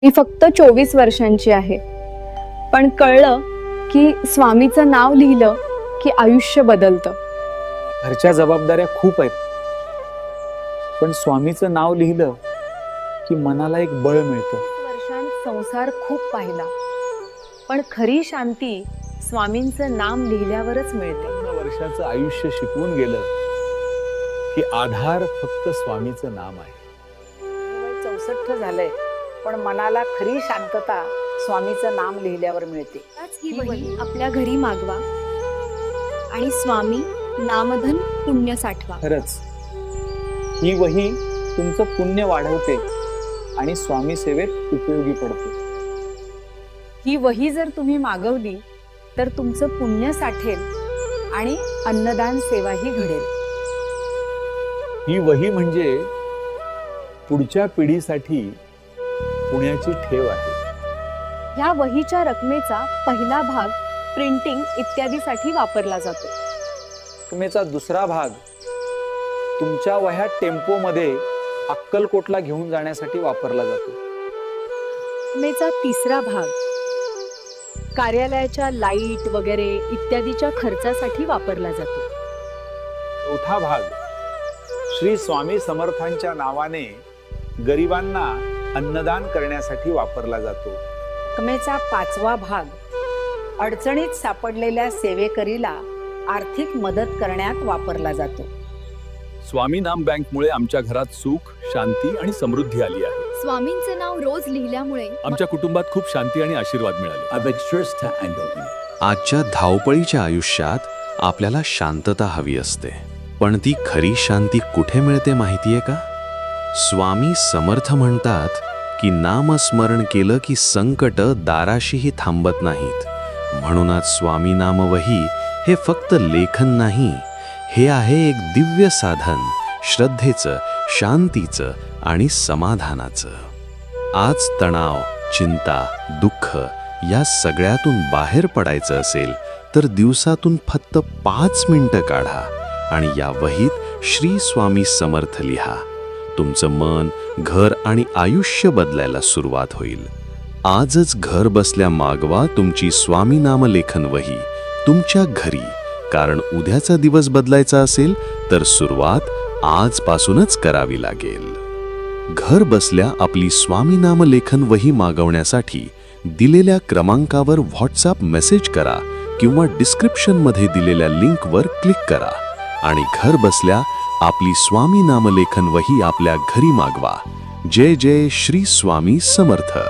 मी फक्त 24 वर्षांची आहे, पण कळलं की स्वामीचं नाव लिहिलं की आयुष्य बदलतं. घरच्या जबाबदाऱ्या खूप आहेत, पण स्वामीचं नाव लिहिलं की मनाला एक बळ मिळतं. वर्षांत संसार खूप पाहिला, पण खरी शांती स्वामींचं नाम लिहिल्यावरच मिळते. वर्षाचं आयुष्य शिकवून गेलं की आधार फक्त स्वामीचं नाम आहे. 64 झालंय, पण मनाला खरी शांतता स्वामीचं नाम लिहिल्यावर मिळते. ही वही आपल्या घरी मागवा आणि स्वामी नामधन पुण्य साठवा. खरंच ही वही तुमचं पुण्य वाढवते आणि स्वामी सेवेत उपयोगी पडते. ही वही जर तुम्ही मागवली तर तुमचं पुण्य साठेल आणि अन्नदान सेवाही घडेल. ही वही म्हणजे पुढच्या पिढीसाठी पुण्याची ठेव आहे. ह्या वहीच्या रकमेचा पहिला भाग प्रिंटिंग इत्यादीसाठी वापरला जातो. रकमेचा दुसरा भाग तुमच्या वह्या टेम्पोमध्ये अक्कलकोटला घेऊन जाण्यासाठी वापरला जातो. रकमेचा तिसरा भाग कार्यालयाच्या लाईट वगैरे इत्यादीच्या खर्चासाठी वापरला जातो. चौथा भाग श्री स्वामी समर्थांच्या नावाने गरिबांना अन्नदान करण्यासाठी वापरला जातो. रकमेचा पाचवा भाग अडचणीत सापडलेल्या सेवेकरीला आर्थिक मदत करण्यात वापरला जातो. स्वामी नाम बँकमुळे आमच्या घरात सुख, शांती आणि समृद्धी आली आहे. स्वामींचं नाव रोज लिहिल्यामुळे आमच्या कुटुंबात खूप शांती आणि आशीर्वाद मिळाले. आजच्या धावपळीच्या आयुष्यात आपल्याला शांतता हवी असते, पण ती खरी शांती कुठे मिळते माहितीये का? स्वामी समर्थ म्हणतात की नामस्मरण केलं की संकट दाराशीही थांबत नाहीत. म्हणूनच स्वामी नामवही हे फक्त लेखन नाही, हे आहे एक दिव्य साधन श्रद्धेचं, शांतीचं आणि समाधानाचं. आज तणाव, चिंता, दुःख या सगळ्यातून बाहेर पडायचं असेल तर दिवसातून फक्त 5 मिनिटं काढा आणि या वहीत श्री स्वामी समर्थ लिहा. तुमचं मन, घर आणि आयुष्य बदलायला सुरुवात होईल. आजच घर बसल्या मागवा तुमची स्वामी नामलेखन वही तुमच्या घरी, कारण उद्याचा दिवस बदलायचा असेल तर सुरुवात आजपासूनच करावी लागेल. घर बसल्या आपली स्वामी नामलेखन वही मागवण्यासाठी दिलेल्या क्रमांकावर व्हॉट्सॲप मेसेज करा किंवा डिस्क्रिप्शनमध्ये दिलेल्या लिंकवर क्लिक करा आणि घर बसल्या आपली स्वामी नामलेखन वही आपल्या घरी मागवा. जय जय श्री स्वामी समर्थ.